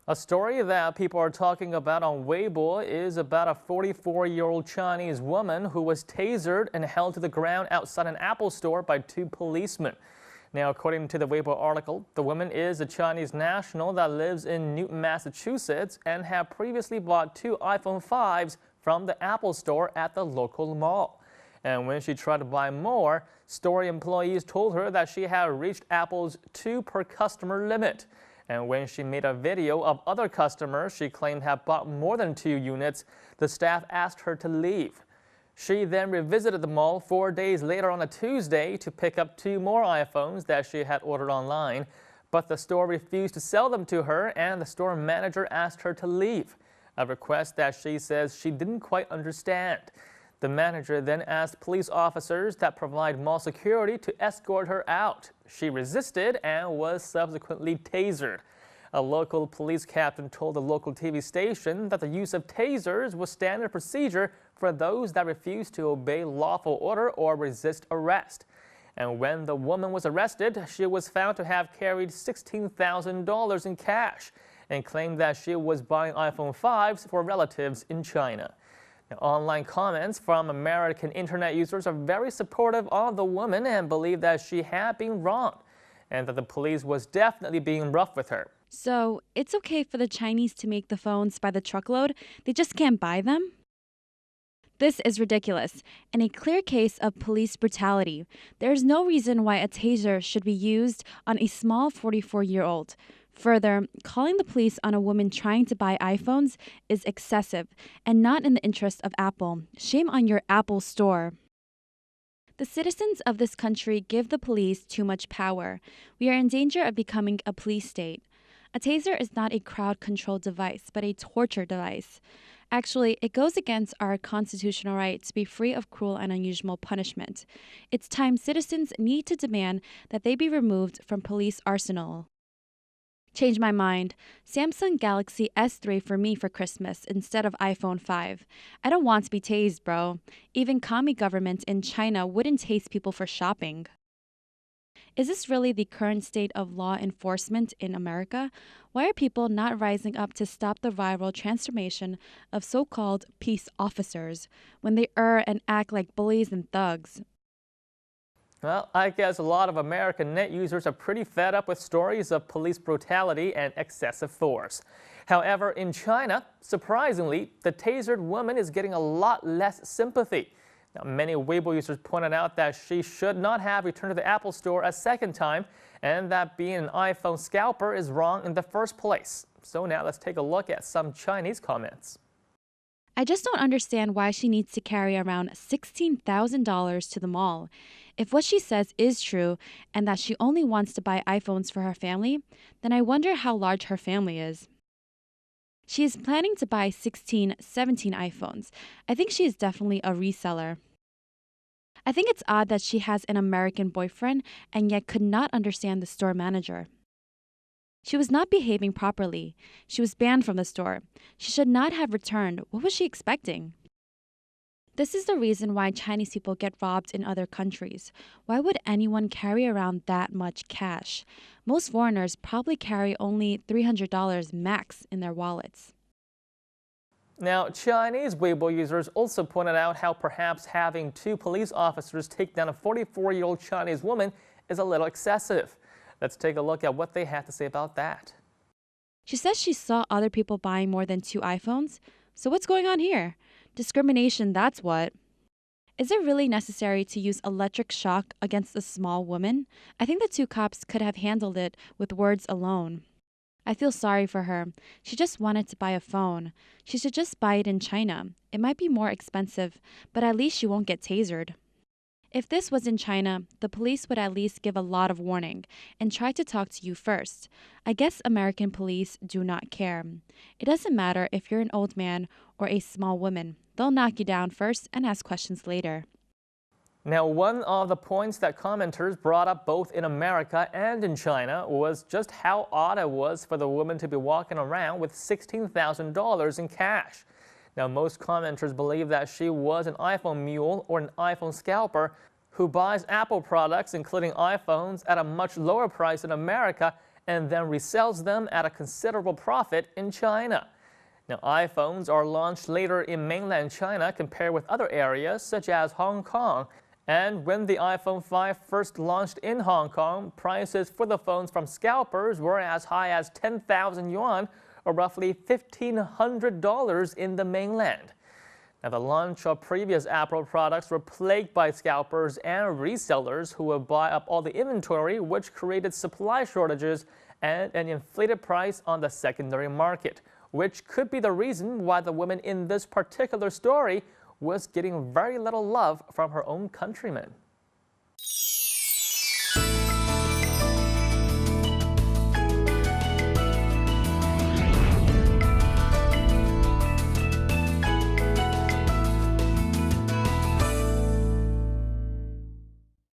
A story that people are talking about on Weibo is about a 44-year-old Chinese woman who was tasered and held to the ground outside an Apple store by two policemen. Now, according to the Weibo article, the woman is a Chinese national that lives in Newton, Massachusetts, and had previously bought two iPhone 5s from the Apple store at the local mall. And when she tried to buy more, store employees told her that she had reached Apple's 2 per customer limit. And when she made a video of other customers she claimed had bought more than 2 units, the staff asked her to leave. She then revisited the mall 4 days later on a Tuesday to pick up 2 more iPhones that she had ordered online, but the store refused to sell them to her and the store manager asked her to leave, a request that she says she didn't quite understand. The manager then asked police officers that provide mall security to escort her out. She resisted and was subsequently tasered. A local police captain told the local TV station that the use of tasers was standard procedure for those that refused to obey lawful order or resist arrest. And when the woman was arrested, she was found to have carried $16,000 in cash and claimed that she was buying iPhone 5s for relatives in China. Now, online comments from American internet users are very supportive of the woman and believe that she had been wronged and that the police was definitely being rough with her. So, it's okay for the Chinese to make the phones by the truckload, they just can't buy them? This is ridiculous and a clear case of police brutality. There is no reason why a taser should be used on a small 44-year-old. Further, calling the police on a woman trying to buy iPhones is excessive and not in the interest of Apple. Shame on your Apple store. The citizens of this country give the police too much power. We are in danger of becoming a police state. A taser is not a crowd control device, but a torture device. Actually, it goes against our constitutional right to be free of cruel and unusual punishment. It's time citizens need to demand that they be removed from police arsenal. Change my mind. Samsung Galaxy S3 for me for Christmas instead of iPhone 5. I don't want to be tased, bro. Even commie government in China wouldn't tase people for shopping. Is this really the current state of law enforcement in America? Why are people not rising up to stop the viral transformation of so-called peace officers when they err and act like bullies and thugs? Well, I guess a lot of American net users are pretty fed up with stories of police brutality and excessive force. However, in China, surprisingly, the tasered woman is getting a lot less sympathy. Now, many Weibo users pointed out that she should not have returned to the Apple store a second time and that being an iPhone scalper is wrong in the first place. So now let's take a look at some Chinese comments. I just don't understand why she needs to carry around $16,000 to the mall. If what she says is true and that she only wants to buy iPhones for her family, then I wonder how large her family is. She is planning to buy 16, 17 iPhones. I think she is definitely a reseller. I think it's odd that she has an American boyfriend and yet could not understand the store manager. She was not behaving properly. She was banned from the store. She should not have returned. What was she expecting? This is the reason why Chinese people get robbed in other countries. Why would anyone carry around that much cash? Most foreigners probably carry only $300 max in their wallets. Now, Chinese Weibo users also pointed out how perhaps having 2 police officers take down a 44-year-old Chinese woman is a little excessive. Let's take a look at what they had to say about that. She says she saw other people buying more than 2 iPhones. So what's going on here? Discrimination, that's what. Is it really necessary to use electric shock against a small woman? I think the 2 cops could have handled it with words alone. I feel sorry for her. She just wanted to buy a phone. She should just buy it in China. It might be more expensive, but at least she won't get tasered. If this was in China, the police would at least give a lot of warning and try to talk to you first. I guess American police do not care. It doesn't matter if you're an old man or a small woman. They'll knock you down first and ask questions later. Now, one of the points that commenters brought up both in America and in China was just how odd it was for the woman to be walking around with $16,000 in cash. Now, most commenters believe that she was an iPhone mule or an iPhone scalper who buys Apple products, including iPhones, at a much lower price in America and then resells them at a considerable profit in China. Now, iPhones are launched later in mainland China compared with other areas such as Hong Kong. And when the iPhone 5 first launched in Hong Kong, prices for the phones from scalpers were as high as 10,000 yuan, or roughly $1,500 in the mainland. Now, the launch of previous Apple products were plagued by scalpers and resellers who would buy up all the inventory, which created supply shortages and an inflated price on the secondary market, which could be the reason why the woman in this particular story was getting very little love from her own countrymen.